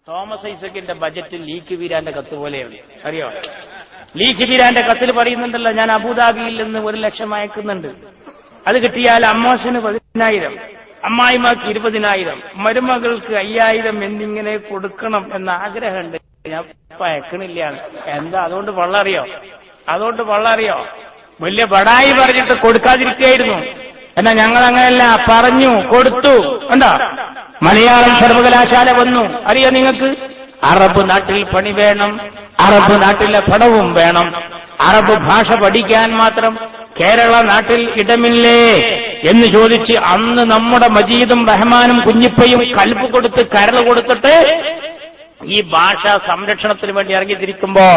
Thomas ഐസക്കിന്റെ budget leak വീരാന്റെ കത്ത് പോലെയാണ്. അറിയോ? ലീക്ക് വീരാന്റെ കത്തിൽ പറയുന്നുണ്ടല്ലോ, ഞാൻ അബുദാബിയിൽ നിന്ന് 1 ലക്ഷം അയക്കുന്നുണ്ട്, അത് കിട്ടിയാൽ അമ്മോശന് 10,000, അമ്മായിമാക്ക് 20,000, മരുമകൾക്ക് 5,000 എന്നിങ്ങനെ കൊടുക്കണം എന്ന ആഗ്രഹമുണ്ട്. ഞാൻ അയക്കണില്ല. എന്താ അതുകൊണ്ട് വള്ളറിയോ? വലിയ ബടായി പറഞ്ഞിട്ട് കൊടുക്കാതിരിക്കുകയായിരുന്നു. എന്നാ ഞങ്ങൾ അങ്ങനെയല്ല, പറഞ്ഞു കൊടുത്തു. എന്താ മലയാളം സർവകലാശാല വന്നു. അറിയോ നിങ്ങൾക്ക്? അറബ് നാട്ടിൽ പണി വേണം, അറബ് നാട്ടിലെ പണവും വേണം, അറബ് ഭാഷ പഠിക്കാൻ മാത്രം കേരള നാട്ടിൽ ഇടമില്ലേ എന്ന് ചോദിച്ച് അന്ന് നമ്മുടെ മജീദും റഹ്മാനും കുഞ്ഞിപ്പയും കൽപ്പ് കൊടുത്ത് കരൾ കൊടുത്തിട്ട് ഈ ഭാഷാ സംരക്ഷണത്തിന് വേണ്ടി ഇറങ്ങിത്തിരിക്കുമ്പോ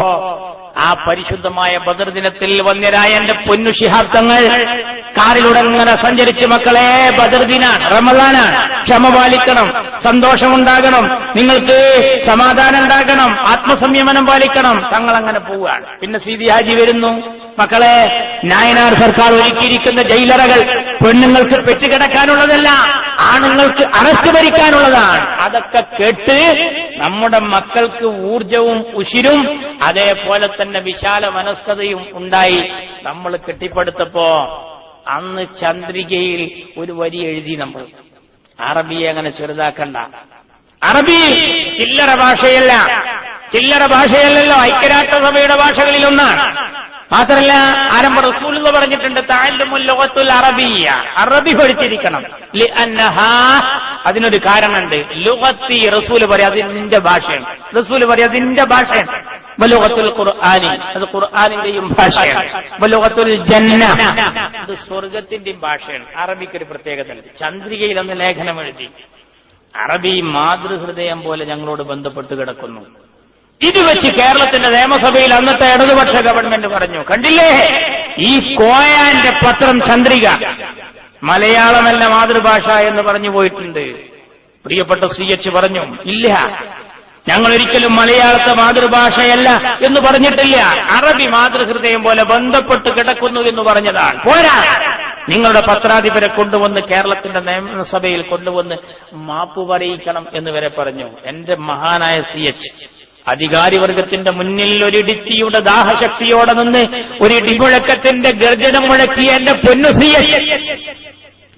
ആ പരിശുദ്ധമായ ബദർ ദിനത്തിൽ വന്യരായ എന്റെ പൊന്നു ശിഹാബ് തങ്ങൾ കാറിലൂടെ ഇങ്ങനെ സഞ്ചരിച്ച്, മക്കളെ ബദർ ദിനാണ്, റമദാനാണ്, ക്ഷമ പാലിക്കണം, സന്തോഷമുണ്ടാകണം, നിങ്ങൾക്ക് സമാധാനം ഉണ്ടാകണം, ആത്മസംയമനം പാലിക്കണം. തങ്ങൾ അങ്ങനെ പോവുകയാണ്. പിന്നെ സീതി ഹാജി വരുന്നു. മക്കളെ, നായനാർ സർക്കാർ ഒരുക്കിയിരിക്കുന്ന ജയിലറകൾ പെണ്ണുങ്ങൾക്ക് പെറ്റുകിടക്കാനുള്ളതല്ല, ആണുങ്ങൾക്ക് അറസ്റ്റ് ഭരിക്കാനുള്ളതാണ്. അതൊക്കെ കേട്ട് നമ്മുടെ മക്കൾക്ക് ഊർജവും ഉശിരും അതേപോലെ തന്നെ വിശാല മനസ്കതയും ഉണ്ടായി. നമ്മൾ കെട്ടിപ്പടുത്തപ്പോ അന്ന് ചന്ദ്രികയിൽ ഒരു വരി എഴുതി നമ്മൾ. അറബിയെ അങ്ങനെ ചെറുതാക്കണ്ട. അറബി ചില്ലറ ഭാഷയല്ലല്ലോ, ഐക്യരാഷ്ട്രസഭയുടെ ഭാഷകളിലൊന്നാണ്. മാത്രമല്ല ആരംഭ റസൂൽ എന്ന് പറഞ്ഞിട്ടുണ്ട്, തഅല്ലുമുൽ ലുഗത്തുൽ അറബിയ്യ, അറബി പഠിച്ചിരിക്കണം. ലിഅന്നഹാ, അതിനൊരു കാരണമുണ്ട്. ലുഗത്തി, റസൂൽ പറയാം അത് നിന്റെ ഭാഷയാണ്, ബലുഗത്തുൽ ഖുർആനി, അത് ഖുർആനിന്റെയും ഭാഷയാണ്. ബലുഗത്തുൽ ജന്ന, അത് സ്വർഗത്തിന്റെയും ഭാഷയാണ്. അറബിക്കൊരു പ്രത്യേകത ഉണ്ട്. ചന്ദ്രികയിൽ അന്ന് ലേഖനം എഴുതി, അറബി മാതൃഹൃദയം പോലെ ഞങ്ങളോട് ബന്ധപ്പെട്ട് കിടക്കുന്നു. ഇത് വെച്ച് കേരളത്തിന്റെ നിയമസഭയിൽ അന്നത്തെ ഇടതുപക്ഷ ഗവൺമെന്റ് പറഞ്ഞു, കണ്ടില്ലേ ഈ കോയാന്റെ പത്രം ചന്ദ്രിക മലയാളമല്ല മാതൃഭാഷ എന്ന് പറഞ്ഞു പോയിട്ടുണ്ട്. പ്രിയപ്പെട്ട CH പറഞ്ഞു, ഇല്ല, ഞങ്ങൾ ഒരിക്കലും മലയാളത്തെ മാതൃഭാഷയല്ല എന്ന് പറഞ്ഞിട്ടില്ല, അറബി മാതൃഹൃദയം പോലെ ബന്ധപ്പെട്ട് കിടക്കുന്നു എന്ന് പറഞ്ഞതാണ്. പോരാ, നിങ്ങളുടെ പത്രാധിപരെ കൊണ്ടുവന്ന് കേരളത്തിന്റെ നിയമസഭയിൽ കൊണ്ടുവന്ന് മാപ്പ് പറയിക്കണം എന്ന് വരെ പറഞ്ഞു. എന്റെ മഹാനായ CH അധികാരിവർഗത്തിന്റെ മുന്നിൽ ഒരിടിത്തിയുടെ ദാഹശക്തിയോടെ നിന്ന് ഒരു ഇടിമുഴക്കത്തിന്റെ ഗർജനം മുഴക്കിയ എന്റെ പൊന്നു CH,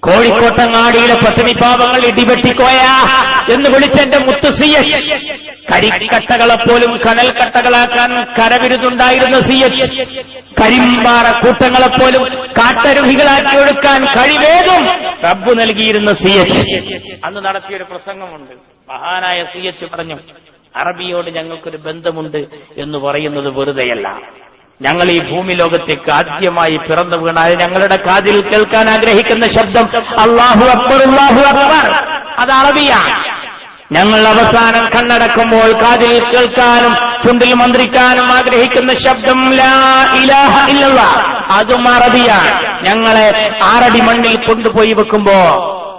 കോഴിക്കോട്ടങ്ങാടിയിലെ പട്ടിണിപ്പാവങ്ങൾ ഇടിവെട്ടിക്കോയ എന്ന് വിളിച്ചെന്റെ മുത്തു CH, കരിക്കട്ടകളെപ്പോലും കനൽക്കട്ടകളാക്കാൻ കരവിരുതുണ്ടായിരുന്ന CH, കരിമ്പാറ കൂട്ടങ്ങളെപ്പോലും കാട്ടരുഹികളാക്കി ഒഴുക്കാൻ കഴിവേതും റബ്ബ് നൽകിയിരുന്ന CH അന്ന് നടത്തിയൊരു പ്രസംഗമുണ്ട്. മഹാനായ CH പറഞ്ഞു, അറബിയോട് ഞങ്ങൾക്കൊരു ബന്ധമുണ്ട് എന്ന് പറയുന്നത് വെറുതെയല്ല. ഞങ്ങൾ ഈ ഭൂമി ലോകത്തേക്ക് ആദ്യമായി പിറന്നു വീണാൽ ഞങ്ങളുടെ കാതിൽ കേൾക്കാൻ ആഗ്രഹിക്കുന്ന ശബ്ദം അല്ലാഹു അക്ബർ, അല്ലാഹു അക്ബർ, അത് അറബിയാണ്. ഞങ്ങൾ അവസാനം കണ്ണടക്കുമ്പോൾ കാതിൽ കേൾക്കാനും ചുണ്ടിൽ മന്ത്രിക്കാനും ആഗ്രഹിക്കുന്ന ശബ്ദം ലാ ഇലാഹ ഇല്ലല്ലാഹ്, അതും അറബിയാണ്. ഞങ്ങളെ 6 അടി മണ്ണിൽ കൊണ്ടുപോയി വെക്കുമ്പോ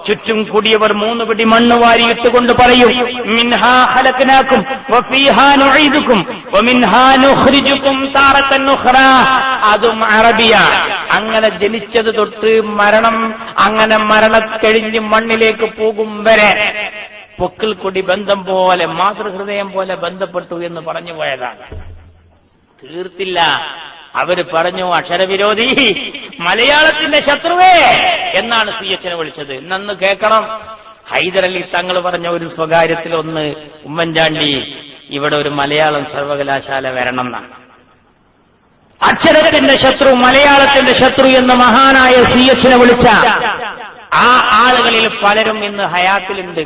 ചുറ്റും കൂടിയവർ 3 പിടി മണ്ണ് വാരിയിട്ടുകൊണ്ട് പറയും, മിൻഹാ ഖലഖനാകും വഫീഹാ നുഈദുകും വമിൻഹാ നുഖ്രിജുകും താറത്തൻ ഉഖ്റാ, അതും അറബിയാണ്. അങ്ങനെ ജനിച്ചത് തൊട്ട് അങ്ങനെ മരണക്കഴിഞ്ഞ് മണ്ണിലേക്ക് പോകും വരെ പൊക്കിൽ കൊടി ബന്ധം പോലെ മാതൃഹൃദയം പോലെ ബന്ധപ്പെട്ടു എന്ന് പറഞ്ഞു പോയതാണ്. തീർത്തില്ല, അവര് പറഞ്ഞു, അക്ഷരവിരോധി, മലയാളത്തിന്റെ ശത്രുവേ എന്നാണ് CHനെ വിളിച്ചത്. ഇന്നൊന്ന് കേൾക്കണം. ഹൈദരലി തങ്ങൾ പറഞ്ഞ ഒരു സ്വകാര്യത്തിൽ ഒന്ന്, ഉമ്മൻചാണ്ടി ഇവിടെ ഒരു മലയാളം സർവകലാശാല വരണം എന്നാണ്. അക്ഷരത്തിന്റെ ശത്രു, മലയാളത്തിന്റെ ശത്രു എന്ന് മഹാനായ CHനെ വിളിച്ച ആ ആളുകളിൽ പലരും ഇന്ന് ഹയാത്തിലുണ്ട്.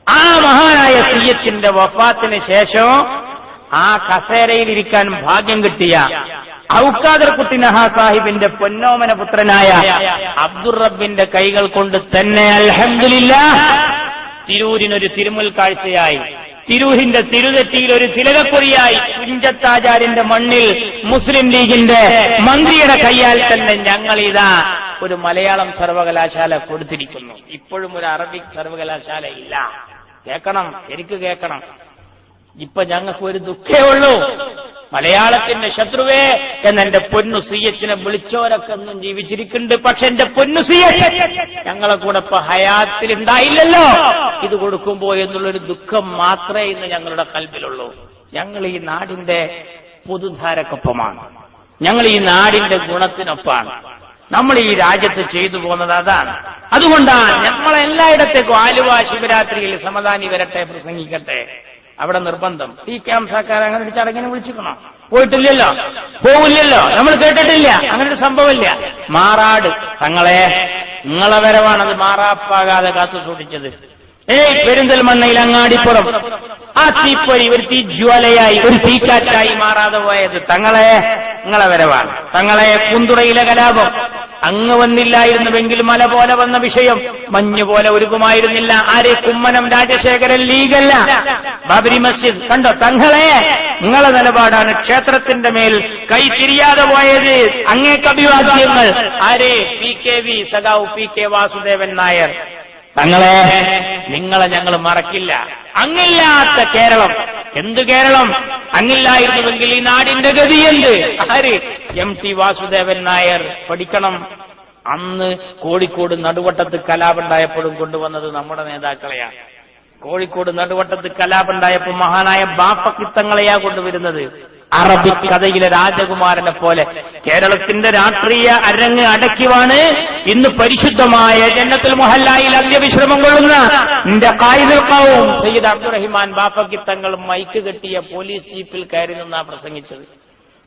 ആ മഹാനായ CHന്റെ വഫാത്തിന് ശേഷം ആ കസേരയിലിരിക്കാൻ ഭാഗ്യം കിട്ടിയ ഔക്കാദർ കുട്ടി നഹാ സാഹിബിന്റെ പൊന്നോമന പുത്രനായ അബ്ദുറബ്ബിന്റെ കൈകൾ കൊണ്ട് തന്നെ അൽഹംദുലില്ലാഹ് തിരൂരിനൊരു തിരുമുൽ കാഴ്ചയായി, തിരൂരിന്റെ തിരുതെറ്റിയിൽ ഒരു തിലകക്കുറിയായി, കുഞ്ചത്താചാര്യന്റെ മണ്ണിൽ മുസ്ലിം ലീഗിന്റെ മന്ത്രിയുടെ കൈയാൽ തന്നെ ഞങ്ങളിതാ ഒരു മലയാളം സർവകലാശാല കൊടുത്തിരിക്കുന്നു. ഇപ്പോഴും ഒരു അറബിക് സർവകലാശാല ഇല്ല. കേൾക്കണം, ശരിക്ക് കേൾക്കണം. ഇപ്പൊ ഞങ്ങൾക്ക് ഒരു ദുഃഖേ ഉള്ളൂ, മലയാളത്തിന്റെ ശത്രുവേ എന്നെന്റെ പൊന്നു സിയച്ചിനെ വിളിച്ചോരൊക്കെ ഒന്നും ജീവിച്ചിരിക്കുന്നുണ്ട്. പക്ഷെ എന്റെ പൊന്നു സിയച്ച് ഞങ്ങളെ കൂടെ ഇപ്പൊ ഹയാത്തിൽ ഉണ്ടായില്ലല്ലോ ഇത് കൊടുക്കുമ്പോ എന്നുള്ളൊരു ദുഃഖം മാത്രമേ ഇന്ന് ഞങ്ങളുടെ കൽബിലുള്ളൂ. ഞങ്ങൾ ഈ നാടിന്റെ പൊതുധാരക്കൊപ്പമാണ്, ഞങ്ങൾ ഈ നാടിന്റെ ഗുണത്തിനൊപ്പമാണ്, നമ്മൾ ഈ രാജ്യത്ത് ചെയ്തു പോകുന്നത് അതാണ്. അതുകൊണ്ടാണ് നമ്മളെല്ലായിടത്തേക്കും ആലുവ ശിവരാത്രിയിൽ സമദാനി വരട്ടെ, പ്രസംഗിക്കട്ടെ, അവിടെ നിർബന്ധം. ഈ ക്യാംസാക്കാർ അങ്ങനെ ഒരു ചടങ്ങിനെ വിളിച്ചിക്കണോ? പോയിട്ടില്ലല്ലോ, പോവില്ലല്ലോ, നമ്മൾ കേട്ടിട്ടില്ല, അങ്ങനെ ഒരു സംഭവമില്ല. മാറാട് തങ്ങളെ നിങ്ങളെ വരവാണത് മാറാപ്പാകാതെ കാത്തു സൂക്ഷിച്ചത്. പെരിന്തൽമണ്ണയിൽ അങ്ങാടിപ്പുറം ആ തീപ്പൊരി ഒരു തീജ്വാലയായി ഒരു തീക്കാറ്റായി മാറാതെ പോയത് തങ്ങളെ നിങ്ങളെ വരവാണ്. തങ്ങളെ കുന്തുറയിലെ കലാപം അങ്ങ് വന്നില്ലായിരുന്നുവെങ്കിൽ മല പോലെ വന്ന വിഷയം മഞ്ഞ് പോലെ ഒരുക്കുമായിരുന്നില്ല. ആരെ? കുമ്മനം രാജശേഖരൻ ലീഗല്ല, ബാബരി മസ്ജിദ്. കണ്ടോ തങ്ങളെ നിങ്ങളെ നിലപാടാണ് ക്ഷേത്രത്തിന്റെ മേൽ കൈ തിരിയാതെ പോയത്. അങ്ങേക്ക് അഭിവാദ്യങ്ങൾ. ആരെ? PKV സഖാവ് PK വാസുദേവൻ നായർ. തങ്ങളെ നിങ്ങളെ ഞങ്ങൾ മറക്കില്ല. അങ്ങില്ലാത്ത കേരളം എന്ത് കേരളം? അങ്ങില്ലായിരുന്നുവെങ്കിൽ ഈ നാടിന്റെ ഗതി എന്ത്? ആര്? MT വാസുദേവൻ നായർ. പഠിക്കണം. അന്ന് കോഴിക്കോട് നടുവട്ടത്ത് കലാപുണ്ടായപ്പോഴും കൊണ്ടുവന്നത് നമ്മുടെ നേതാക്കളെയാണ്. കോഴിക്കോട് നടുവട്ടത്ത് കലാപുണ്ടായപ്പോൾ മഹാനായ ബാപ്പക്കിത്തങ്ങളെയാ കൊണ്ടുവരുന്നത്. അറബിക് കഥയിലെ രാജകുമാരനെ പോലെ കേരളത്തിന്റെ രാഷ്ട്രീയ അരങ്ങ് അടക്കിവാണ് ഇന്ന് പരിശുദ്ധമായ ജന്നത്തുൽ മുഹല്ലയിൽ അന്ത്യവിശ്രമം കൊള്ളുന്ന എന്റെ ഖായിദുൽ ഖൗം സയ്യിദ് അബ്ദുറഹിമാൻ ബാപ്പക്കിത്തങ്ങൾ മൈക്ക് കെട്ടിയ പോലീസ് ജീപ്പിൽ കയറി നിന്നാ പ്രസംഗിച്ചത്.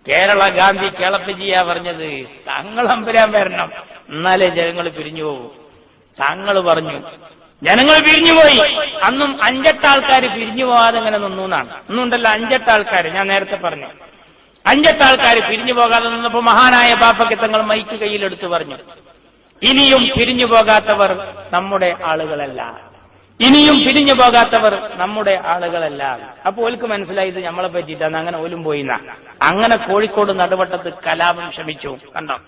കേരള ഗാന്ധി കേളപ്പജിയാ പറഞ്ഞത്, തങ്ങൾ അമ്പരാൻ വരണം, എന്നാലേ ജനങ്ങൾ പിരിഞ്ഞു പോകും. തങ്ങൾ പറഞ്ഞു, ജനങ്ങൾ പിരിഞ്ഞുപോയി. അന്നും 5-8 ആൾക്കാർ പിരിഞ്ഞു പോകാതെ ഇങ്ങനെ നിന്നു എന്നാണ്. ഇന്നുണ്ടല്ലോ 5-8 ആൾക്കാർ. ഞാൻ നേരത്തെ പറഞ്ഞു 5-8 ആൾക്കാർ പിരിഞ്ഞു പോകാതെ നിന്നപ്പോ മഹാനായ ബാപ്പക്കിത്തങ്ങൾ മൈക്ക് കയ്യിലെടുത്ത് പറഞ്ഞു, ഇനിയും പിരിഞ്ഞു പോകാത്തവർ നമ്മുടെ ആളുകളല്ല, ഇനിയും പിരിഞ്ഞു പോകാത്തവർ നമ്മുടെ ആളുകളല്ല. അപ്പൊ ഓൽക്ക് മനസ്സിലായി ഇത് നമ്മളെ പറ്റിയിട്ടാണ്. അങ്ങനെ ഓലും പോയിന്ന. അങ്ങനെ കോഴിക്കോട് നടുവട്ടത്ത് കലാപം ശമിച്ചു. കണ്ടോ?